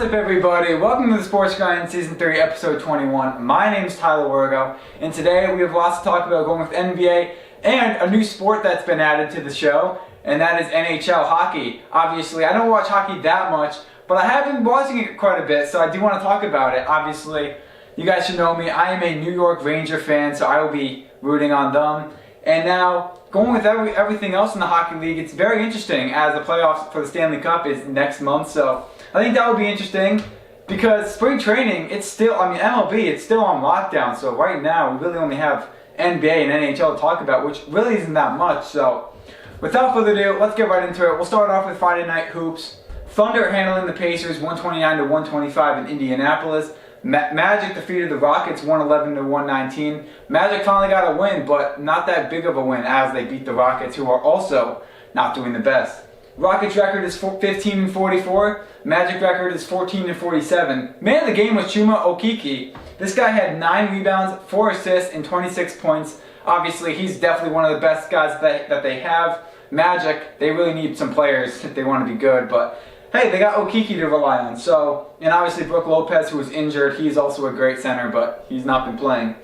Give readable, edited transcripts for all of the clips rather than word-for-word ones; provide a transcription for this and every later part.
up, everybody? Welcome to the Sports Grind Season 3, Episode 21. My name is Tyler Wargo, and today we have lots to talk about going with NBA and a new sport that's been added to the show, and that is NHL hockey. Obviously, I don't watch hockey that much, but I have been watching it quite a bit, so I do want to talk about it. Obviously, you guys should know me. I am a New York Ranger fan, so I will be rooting on them. And now, going with everything else in the hockey league, it's very interesting as the playoffs for the Stanley Cup is next month, so I think that would be interesting because spring training, it's still, MLB, it's still on lockdown, so right now we really only have NBA and NHL to talk about, which really isn't that much. So without further ado, let's get right into it. We'll start off with Friday Night Hoops. Thunder handling the Pacers 129-125 in Indianapolis. Magic defeated the Rockets 111-119. Magic finally got a win, but not that big of a win as they beat the Rockets, who are also not doing the best. Rockets record is 15-44. Magic record is 14-47. Man of the game was Chuma Okeke. This guy had 9 rebounds, 4 assists, and 26 points. Obviously, he's definitely one of the best guys that they have. Magic, they really need some players if they want to be good, but hey, they got Okeke to rely on. So, and obviously Brook Lopez, who was injured, he's also a great center, but he's not been playing.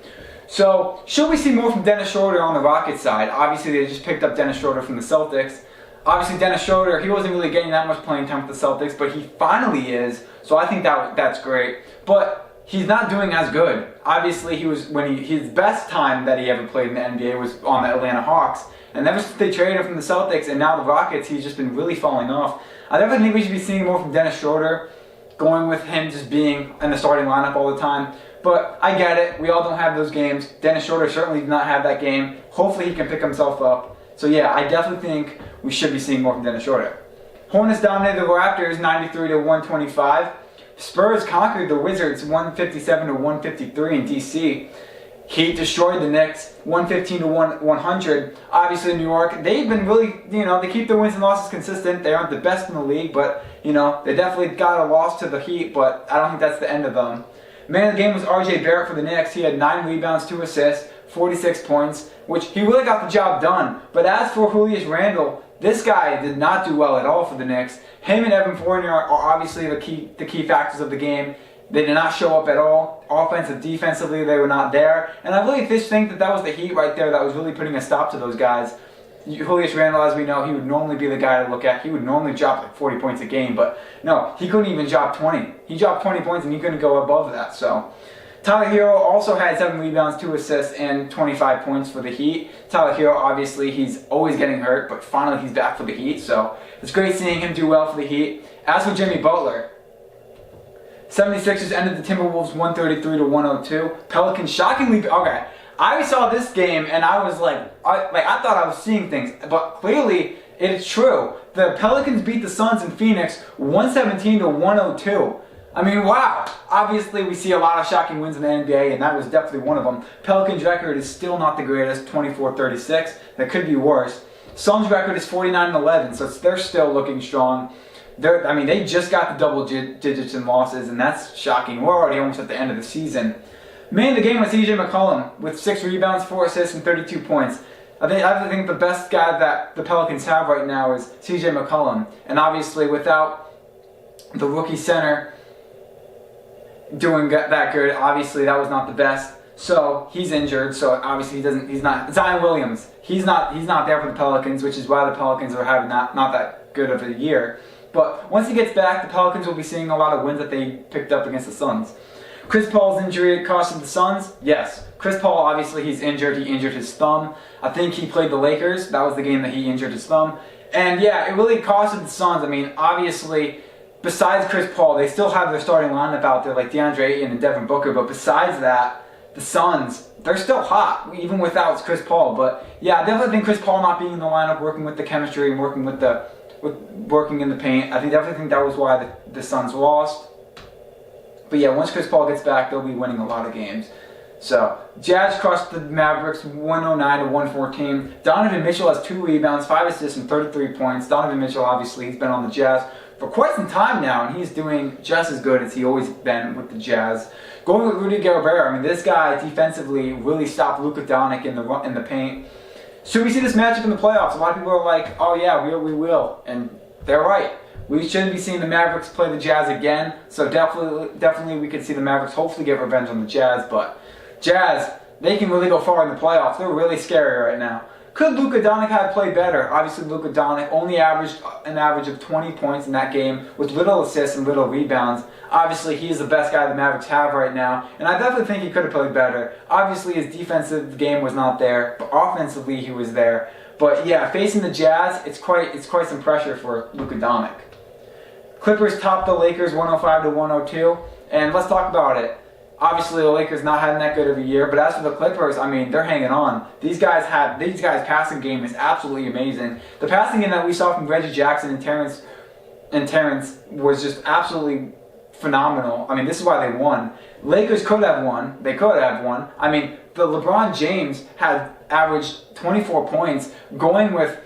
So, should we see more from Dennis Schroeder on the Rockets side? Obviously, they just picked up Dennis Schroeder from the Celtics. Obviously, Dennis Schroeder, he wasn't really getting that much playing time with the Celtics, but he finally is, so I think that's great. But he's not doing as good. Obviously, his best time that he ever played in the NBA was on the Atlanta Hawks, and ever since they traded him from the Celtics and now the Rockets, he's just been really falling off. I definitely think we should be seeing more from Dennis Schroeder, going with him just being in the starting lineup all the time. But I get it. We all don't have those games. Dennis Schroeder certainly did not have that game. Hopefully he can pick himself up. So yeah, I definitely think we should be seeing more from Dennis Schroeder. Hornets dominated the Raptors 93-125. Spurs conquered the Wizards 157-153 in DC. Heat destroyed the Knicks 115-100. Obviously, New York, they've been really, they keep their wins and losses consistent. They aren't the best in the league, but, they definitely got a loss to the Heat, but I don't think that's the end of them. Man of the game was RJ Barrett for the Knicks. He had 9 rebounds, 2 assists, 46 points, which he really got the job done. But as for Julius Randle, this guy did not do well at all for the Knicks. Him and Evan Fournier are obviously the key factors of the game. They did not show up at all. Defensively, they were not there. And I really just think that was the Heat right there that was really putting a stop to those guys. Julius Randle, as we know, he would normally be the guy to look at. He would normally drop like 40 points a game, but no, he couldn't even drop 20. He dropped 20 points and he couldn't go above that. So Tyler Hero also had 7 rebounds, 2 assists, and 25 points for the Heat. Tyler Hero, obviously, he's always getting hurt, but finally he's back for the Heat. So it's great seeing him do well for the Heat. As for Jimmy Butler, 76ers ended the Timberwolves 133-102. Pelicans shockingly, okay, I saw this game and I was I thought I was seeing things, but clearly it's true. The Pelicans beat the Suns in Phoenix 117-102. I mean, wow. Obviously, we see a lot of shocking wins in the NBA, and that was definitely one of them. Pelicans' record is still not the greatest, 24-36. That could be worse. Suns' record is 49-11, so they're still looking strong. They just got the double digits in losses, and that's shocking. We're already almost at the end of the season. Man of the game was CJ McCollum with 6 rebounds, 4 assists, and 32 points. I think the best guy that the Pelicans have right now is CJ McCollum, and obviously without the rookie center doing that good, obviously that was not the best. So he's injured, so obviously he's not. Zion Williams, he's not there for the Pelicans, which is why the Pelicans are having not that good of a year. But once he gets back, the Pelicans will be seeing a lot of wins that they picked up against the Suns. Chris Paul's injury costed the Suns? Yes. Chris Paul, obviously, he's injured. He injured his thumb. I think he played the Lakers. That was the game that he injured his thumb. And yeah, it really costed the Suns. Obviously, besides Chris Paul, they still have their starting lineup out there like DeAndre Ayton and Devin Booker. But besides that, the Suns, they're still hot, even without Chris Paul. But yeah, I definitely think Chris Paul not being in the lineup, working with the chemistry and working in the paint, I definitely think that was why the Suns lost. But yeah, once Chris Paul gets back, they'll be winning a lot of games. So, Jazz crushed the Mavericks 109-114. Donovan Mitchell has 2 rebounds, 5 assists, and 33 points. Donovan Mitchell, obviously, he's been on the Jazz for quite some time now, and he's doing just as good as he always been with the Jazz. Going with Rudy Gobert, this guy defensively really stopped Luka Doncic in the paint. Should we see this matchup in the playoffs? A lot of people are like, oh yeah, we will, and they're right. We should be seeing the Mavericks play the Jazz again, so definitely we could see the Mavericks hopefully get revenge on the Jazz, but Jazz, they can really go far in the playoffs. They're really scary right now. Could Luka Doncic have played better? Obviously, Luka Doncic only averaged an average of 20 points in that game with little assists and little rebounds. Obviously, he's the best guy the Mavericks have right now, and I definitely think he could have played better. Obviously, his defensive game was not there, but offensively he was there. But yeah, facing the Jazz, it's quite some pressure for Luka Doncic. Clippers topped the Lakers 105-102, and let's talk about it. Obviously, the Lakers not having that good of a year, but as for the Clippers, I mean, they're hanging on. These guys' passing game is absolutely amazing. The passing game that we saw from Reggie Jackson and Terrence was just absolutely phenomenal. I mean, this is why they won. Lakers could have won. They could have won. I mean, the LeBron James had averaged 24 points, going with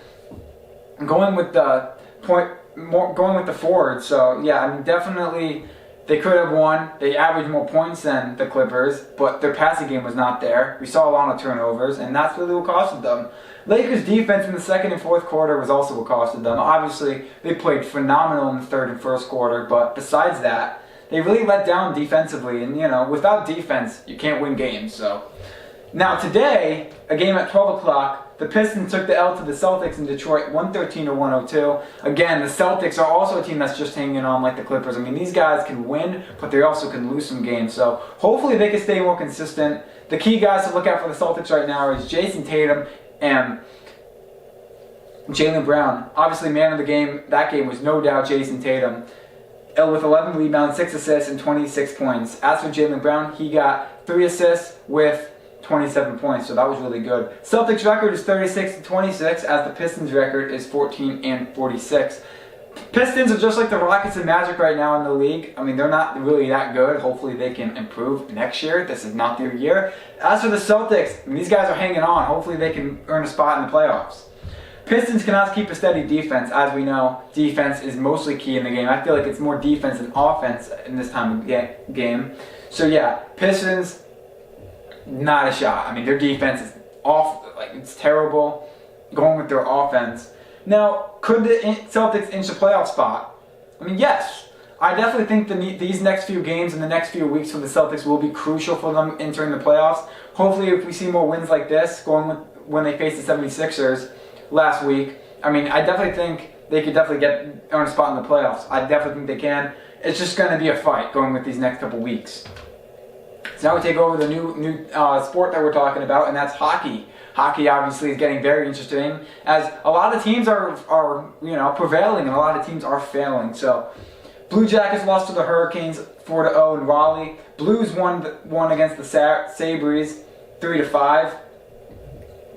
the forward. So yeah, I mean, definitely. They could have won. They averaged more points than the Clippers, but their passing game was not there. We saw a lot of turnovers, and that's really what costed them. Lakers' defense in the second and fourth quarter was also what costed them. Obviously, they played phenomenal in the third and first quarter, but besides that, they really let down defensively. And, without defense, you can't win games. So now today, a game at 12 o'clock, the Pistons took the L to the Celtics in Detroit, 113-102. Again, the Celtics are also a team that's just hanging on like the Clippers. I mean, these guys can win, but they also can lose some games. So hopefully they can stay more consistent. The key guys to look at for the Celtics right now is Jason Tatum and Jaylen Brown. Obviously, man of the game, that game was no doubt Jason Tatum, with 11 rebounds, 6 assists, and 26 points. As for Jaylen Brown, he got 3 assists with 27 points, so that was really good. Celtics record is 36-26, as the Pistons record is 14-46. Pistons are just like the Rockets and Magic right now in the league. I mean, they're not really that good. Hopefully they can improve next year. This is not their year. As for the Celtics, these guys are hanging on. Hopefully they can earn a spot in the playoffs. Pistons cannot keep a steady defense. As we know, defense is mostly key in the game. I feel like it's more defense than offense in this time of game. So yeah, Pistons, not a shot. I mean, their defense is it's terrible. Going with their offense. Now, could the Celtics inch a playoff spot? I mean, yes. I definitely think these next few games and the next few weeks for the Celtics will be crucial for them entering the playoffs. Hopefully, if we see more wins like this, when they face the 76ers last week, I mean, I definitely think they could definitely earn a spot in the playoffs. I definitely think they can. It's just going to be a fight going with these next couple weeks. So now we take over the new sport that we're talking about, and that's hockey. Hockey obviously is getting very interesting, as a lot of teams are prevailing and a lot of teams are failing. So Blue Jackets lost to the Hurricanes 4-0 in Raleigh. Blues won against the Sabres 3-5.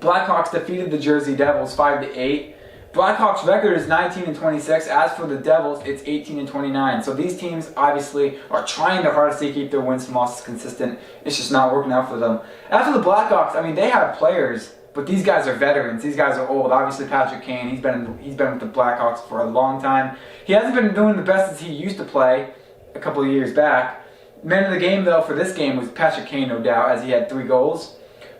Blackhawks defeated the Jersey Devils 5-8. Blackhawks record is 19-26. As for the Devils, it's 18-29. So these teams obviously are trying their hardest to keep their wins and losses consistent. It's just not working out for them. As for the Blackhawks, I mean, they have players, but these guys are veterans. These guys are old. Obviously, Patrick Kane, he's been with the Blackhawks for a long time. He hasn't been doing the best as he used to play a couple of years back. Man of the game, though, for this game was Patrick Kane, no doubt, as he had 3 goals.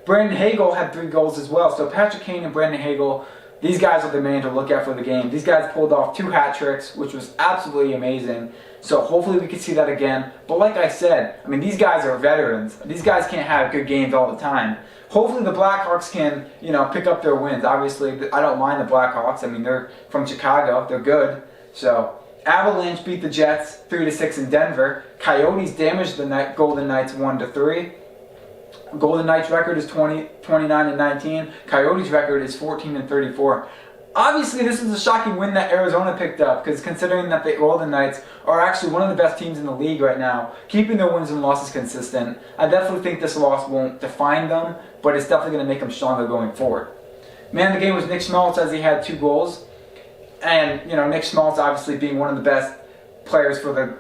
Brandon Hagel had 3 goals as well. So Patrick Kane and Brandon Hagel, these guys are the man to look at for the game. These guys pulled off 2 hat tricks, which was absolutely amazing. So hopefully we can see that again. But like I said, I mean, these guys are veterans. These guys can't have good games all the time. Hopefully the Blackhawks can, pick up their wins. Obviously, I don't mind the Blackhawks. I mean, they're from Chicago. They're good. So Avalanche beat the Jets 3-6 in Denver. Coyotes damaged the Golden Knights 1-3. Golden Knights record is 29-19. Coyotes record is 14-34. Obviously, this is a shocking win that Arizona picked up, because considering that the Golden Knights are actually one of the best teams in the league right now, keeping their wins and losses consistent, I definitely think this loss won't define them, but it's definitely going to make them stronger going forward. Man of the game was Nick Schmaltz, as he had 2 goals. And, Nick Schmaltz obviously being one of the best players for the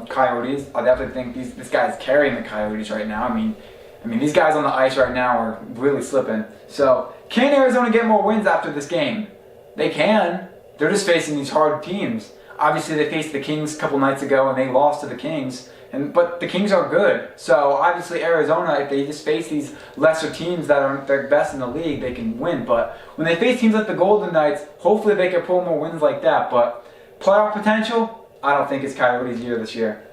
Coyotes. I definitely think this guy's carrying the Coyotes right now. I mean, these guys on the ice right now are really slipping. So, can Arizona get more wins after this game? They can. They're just facing these hard teams. Obviously, they faced the Kings a couple nights ago, and they lost to the Kings. But the Kings are good. So obviously Arizona, if they just face these lesser teams that aren't the best in the league, they can win. But when they face teams like the Golden Knights, hopefully they can pull more wins like that. But playoff potential, I don't think it's Coyotes' year this year.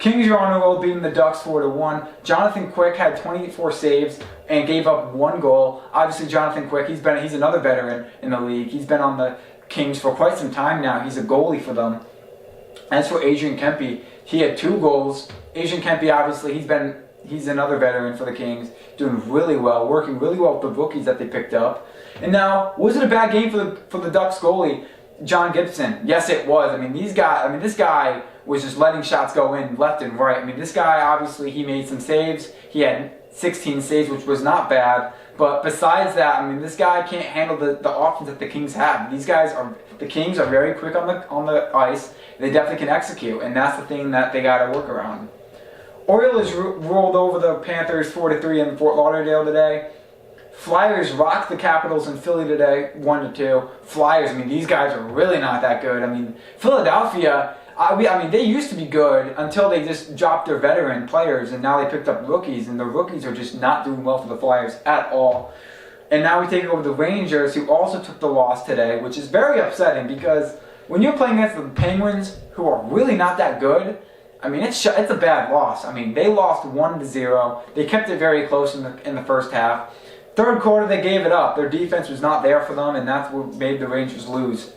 Kings are on a roll, beating the Ducks 4-1. Jonathan Quick had 24 saves and gave up 1 goal. Obviously Jonathan Quick, he's another veteran in the league. He's been on the Kings for quite some time now. He's a goalie for them. As for Adrian Kempe, he had 2 goals. Adrian Kempe, obviously, he's another veteran for the Kings, doing really well, working really well with the rookies that they picked up. And now, was it a bad game for the Ducks goalie, John Gibson? Yes, it was. This guy was just letting shots go in left and right. This guy, obviously, he made some saves. He had 16 saves, which was not bad. But besides that, this guy can't handle the offense that the Kings have. The Kings are very quick on the ice. They definitely can execute, and that's the thing that they got to work around. Orioles rolled over the Panthers 4-3 in Fort Lauderdale today. Flyers rocked the Capitals in Philly today 1-2. Flyers, these guys are really not that good. Philadelphia, they used to be good until they just dropped their veteran players, and now they picked up rookies, and the rookies are just not doing well for the Flyers at all. And now we take over the Rangers, who also took the loss today, which is very upsetting because when you're playing against the Penguins, who are really not that good, it's a bad loss. They lost 1-0. They kept it very close in the first half. Third quarter, they gave it up. Their defense was not there for them, and that's what made the Rangers lose.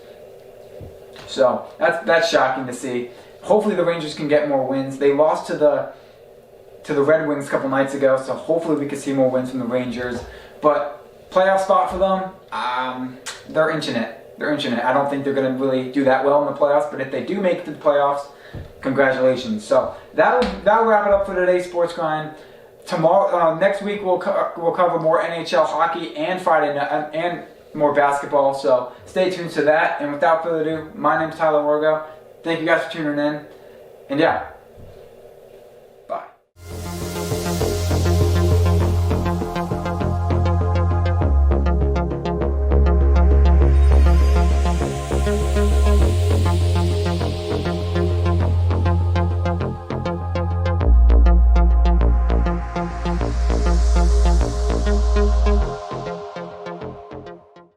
So that's shocking to see. Hopefully the Rangers can get more wins. They lost to the Red Wings a couple nights ago, so hopefully we can see more wins from the Rangers. But playoff spot for them, they're inching it. I don't think they're going to really do that well in the playoffs, but if they do make it to the playoffs, congratulations. So that'll wrap it up for today's Sports Grind. Tomorrow, next week we'll cover more NHL hockey and Friday night and more basketball. So stay tuned to that. And without further ado, my name's Tyler Wargo. Thank you guys for tuning in. And yeah.